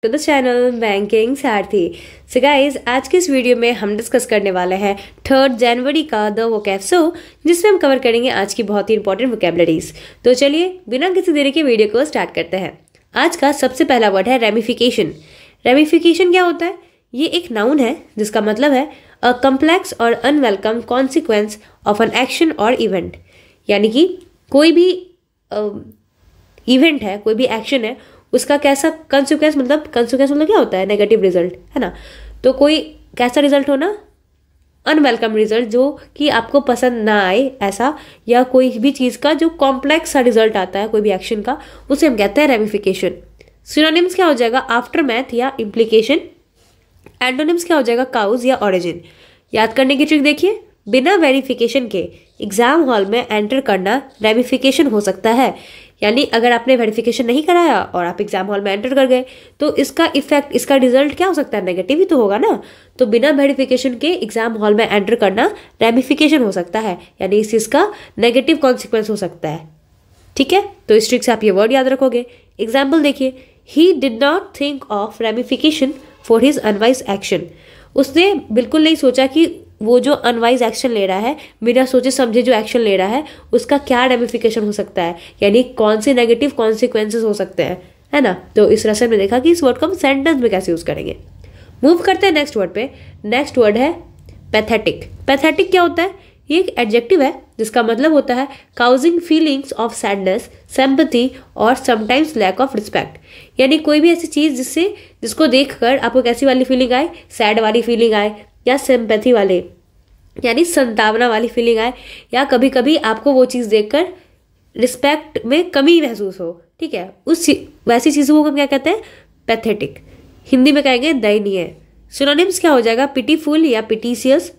To the channel banking Sarathi. So guys, आज के इस वीडियो में हम डिस्कस करने वाले हैं 3 जनवरी का द वोकैब शो, जिसमें हम कवर करेंगे आज की बहुत ही इंपॉर्टेंट वोकैबुलरीज। तो चलिए बिना किसी देरी के वीडियो को स्टार्ट करते हैं। आज का सबसे पहला वर्ड है रेमिफिकेशन। रेमिफिकेशन क्या होता है? ये एक नाउन है जिसका मतलब है अ कम्प्लेक्स और unwelcome consequence of an action और इवेंट। यानी कि कोई भी इवेंट है, कोई भी एक्शन है, उसका कैसा कंसिक्वेंस मतलब क्या होता है? नेगेटिव रिजल्ट, है ना। तो कोई कैसा रिजल्ट होना? अनवेलकम रिजल्ट, जो कि आपको पसंद ना आए ऐसा, या कोई भी चीज़ का जो कॉम्प्लेक्स सा रिजल्ट आता है कोई भी एक्शन का, उसे हम कहते हैं रेमिफिकेशन। सिनोनिम्स क्या हो जाएगा? आफ्टर मैथ या इम्प्लीकेशन। एंटोनिम्स क्या हो जाएगा? काउज या ओरिजिन। याद करने की ट्रिक देखिए, बिना वेरिफिकेशन के एग्जाम हॉल में एंटर करना रेमिफिकेशन हो सकता है। यानी अगर आपने वेरिफिकेशन नहीं कराया और आप एग्जाम हॉल में एंटर कर गए तो इसका इफेक्ट, इसका रिजल्ट क्या हो सकता है? नेगेटिव ही तो होगा ना। तो बिना वेरिफिकेशन के एग्जाम हॉल में एंटर करना रेमिफिकेशन हो सकता है, यानी इस चीज़ का नेगेटिव कॉन्सिक्वेंस हो सकता है। ठीक है, तो इस ट्रिक से आप ये वर्ड याद रखोगे। एग्जाम्पल देखिए, he did not think of ramification for his unwise action. उसने बिल्कुल नहीं सोचा कि वो जो अनवाइज एक्शन ले रहा है, बिना सोचे समझे जो एक्शन ले रहा है, उसका क्या रेमिफिकेशन हो सकता है, यानी कौन से नेगेटिव कॉन्सिक्वेंसेस हो सकते हैं, है ना। तो इस लेसन में देखा कि इस वर्ड को हम सेंटेंस में कैसे यूज करेंगे। मूव करते हैं नेक्स्ट वर्ड पे। नेक्स्ट वर्ड है पैथेटिक। पैथेटिक क्या होता है? ये एक एडजेक्टिव है जिसका मतलब होता है causing feelings of sadness, sympathy और समटाइम्स लैक ऑफ रिस्पेक्ट। यानी कोई भी ऐसी चीज़ जिसको देखकर आपको कैसी वाली फीलिंग आए? सैड वाली फीलिंग आए, या सिंपैथी वाले यानी संतावना वाली फीलिंग आए, या कभी कभी आपको वो चीज़ देखकर रिस्पेक्ट में कमी महसूस हो। ठीक है, वैसी चीज़ों को हम क्या कहते हैं? पैथेटिक। हिंदी में कहेंगे दयनीय। सिनोनिम्स क्या हो जाएगा? पिटीफुल या पिटीसियस।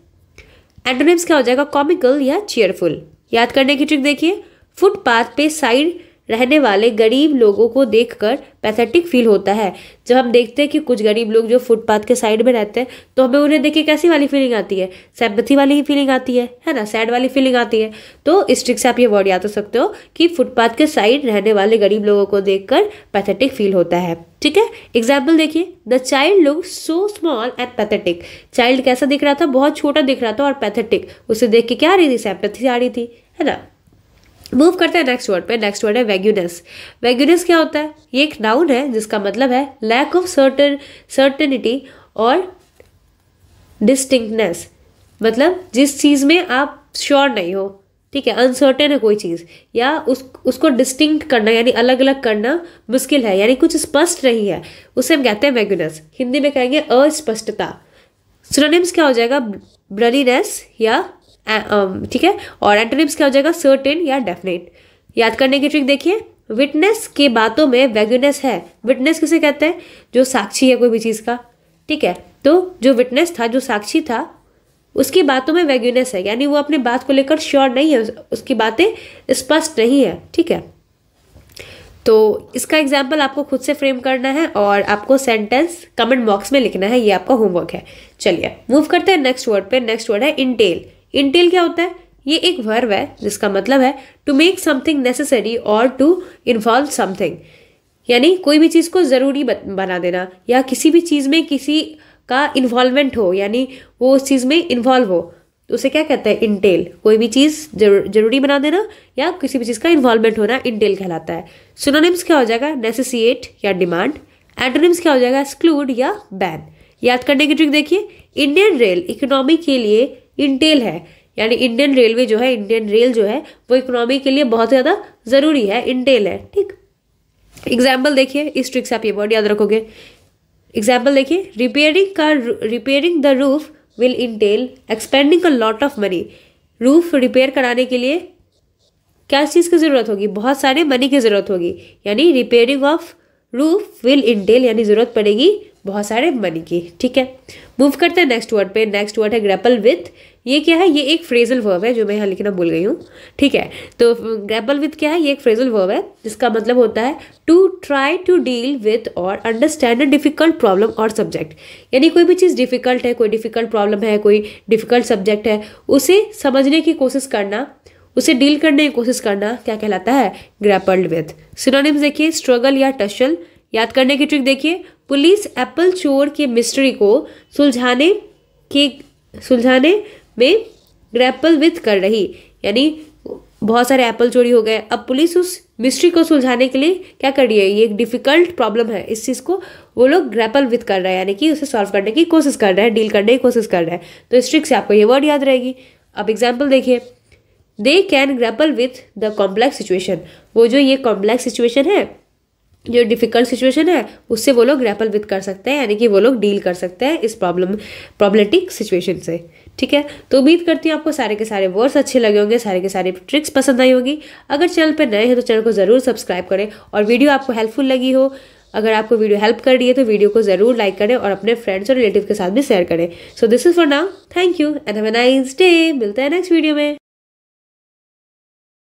एंटोनिम्स क्या हो जाएगा? कॉमिकल या चीयरफुल। याद करने की ट्रिक देखिए, फुटपाथ पे साइड रहने वाले गरीब लोगों को देखकर पैथेटिक फील होता है। जब हम देखते हैं कि कुछ गरीब लोग जो फुटपाथ के साइड में रहते हैं, तो हमें उन्हें देख के कैसी वाली फीलिंग आती है? सिंपैथी वाली ही फीलिंग आती है ना, सैड वाली फीलिंग आती है। तो इस ट्रिक से आप ये वर्ड याद कर सकते हो कि फुटपाथ के साइड रहने वाले गरीब लोगों को देखकर पैथेटिक फील होता है। ठीक है, एग्जाम्पल देखिए, the child look so small and pathetic. Child कैसा दिख रहा था? बहुत छोटा दिख रहा था और पैथेटिक, उसे देख के क्या आ रही थी? सिंपैथी आ रही थी, है ना। मूव करते हैं नेक्स्ट वर्ड पे। नेक्स्ट वर्ड है वैग्यूनेस। वैग्यूनेस क्या होता है? ये एक नाउन है जिसका मतलब है लैक ऑफ सर्टेनिटी और डिस्टिंक्टनेस। मतलब जिस चीज़ में आप श्योर नहीं हो, ठीक है, अनसर्टेन है कोई चीज़, या उसको डिस्टिंक्ट करना यानी अलग अलग करना मुश्किल है, यानी कुछ स्पष्ट नहीं है, उसे हम कहते हैं वैग्यूनेस। हिंदी में कहेंगे अस्पष्टता। सिनोनिम्स क्या हो जाएगा? ब्लरीनेस या ठीक है, और एंटोनिम्स क्या हो जाएगा? सर्टेन या डेफिनेट। याद करने की ट्रिक देखिए, विटनेस के बातों में वैग्यूनेस है। विटनेस किसे कहते हैं? जो साक्षी है कोई भी चीज़ का। ठीक है, तो जो विटनेस था, जो साक्षी था, उसकी बातों में वैग्यूनेस है, यानी वो अपनी बात को लेकर श्योर नहीं है, उसकी बातें स्पष्ट नहीं है। ठीक है, तो इसका एग्जाम्पल आपको खुद से फ्रेम करना है और आपको सेंटेंस कमेंट बॉक्स में लिखना है, ये आपका होमवर्क है। चलिए मूव करते हैं नेक्स्ट वर्ड पे। नेक्स्ट वर्ड है इंटेल। इंटेल क्या होता है? ये एक वर्ब है जिसका मतलब है टू मेक समथिंग नेसेसरी और टू इन्वॉल्व समथिंग। यानी कोई भी चीज़ को ज़रूरी बना देना, या किसी भी चीज़ में किसी का इन्वॉल्वमेंट हो, यानी वो उस चीज़ में इन्वॉल्व हो, तो उसे क्या कहते हैं? इंटेल। कोई भी चीज़ जरूरी बना देना या किसी भी चीज़ का इन्वॉल्वमेंट होना इंटेल कहलाता है। सिनोनिम्स क्या हो जाएगा? नेसेसिएट या डिमांड। एंटोनिम्स क्या हो जाएगा? एक्सक्लूड या बैन। याद करने की ट्रिक देखिए, इंडियन रेल इकोनॉमी के लिए इंटेल है, यानी इंडियन रेलवे जो है, इंडियन रेल जो है, वो इकोनॉमी के लिए बहुत ज़्यादा ज़रूरी है, इंटेल है। ठीक, एग्जाम्पल देखिए, इस ट्रिक से आप ये वर्ड याद रखोगे। एग्जाम्पल देखिए, repairing the roof will Intel expanding a lot of money. Roof repair कराने के लिए क्या चीज़ की ज़रूरत होगी? बहुत सारे मनी की ज़रूरत होगी, यानी repairing of roof will Intel, यानी ज़रूरत पड़ेगी बहुत सारे मनी की। ठीक है, मूव करते हैं नेक्स्ट वर्ड पे। नेक्स्ट वर्ड है ग्रैपल विथ। ये क्या है? ये एक फ्रेजल वर्ब है जो मैं यहाँ लिखना भूल गई हूँ। ठीक है, तो ग्रैपल विथ क्या है? ये एक फ्रेजल वर्ब है जिसका मतलब होता है to try to deal with और अंडरस्टैंड अ डिफिकल्ट प्रॉब्लम और सब्जेक्ट। यानी कोई भी चीज़ डिफिकल्ट है, कोई डिफिकल्ट प्रॉब्लम है, कोई डिफिकल्ट सब्जेक्ट है, उसे समझने की कोशिश करना, उसे डील करने की कोशिश करना क्या कहलाता है? Grappled with. सिनोनिम्स देखिए, स्ट्रगल या टसल, याद करने की ट्रिक देखिए, पुलिस एप्पल चोर के मिस्ट्री को सुलझाने में ग्रैपल विथ कर रही, यानी बहुत सारे एप्पल चोरी हो गए, अब पुलिस उस मिस्ट्री को सुलझाने के लिए क्या कर रही है, ये एक डिफिकल्ट प्रॉब्लम है, इस चीज़ को वो लोग ग्रैपल विथ कर रहे हैं, यानी कि उसे सॉल्व करने की कोशिश कर रहे हैं, डील करने की कोशिश कर रहे हैं। तो इस ट्रिक से आपको ये वर्ड याद रहेगी। अब एग्जाम्पल देखिए, they can grapple with the complex situation, वो जो ये कॉम्प्लेक्स सिचुएशन है, जो डिफिकल्ट सिचुएशन है, उससे वो लोग ग्रैपल विथ कर सकते हैं, यानी कि वो लोग डील कर सकते हैं इस प्रॉब्लमेटिक सिचुएशन से। ठीक है, तो उम्मीद करती हूँ आपको सारे के सारे वर्ड्स अच्छे लगे होंगे, सारे के सारे ट्रिक्स पसंद आई होगी। अगर चैनल पर नए हैं तो चैनल को ज़रूर सब्सक्राइब करें, और वीडियो आपको हेल्पफुल लगी हो, अगर आपको वीडियो हेल्प कर रही है तो वीडियो को ज़रूर लाइक करें और अपने फ्रेंड्स और रिलेटिव के साथ भी शेयर करें। So this is for now, thank you and have a nice day. मिलते हैं नेक्स्ट वीडियो में।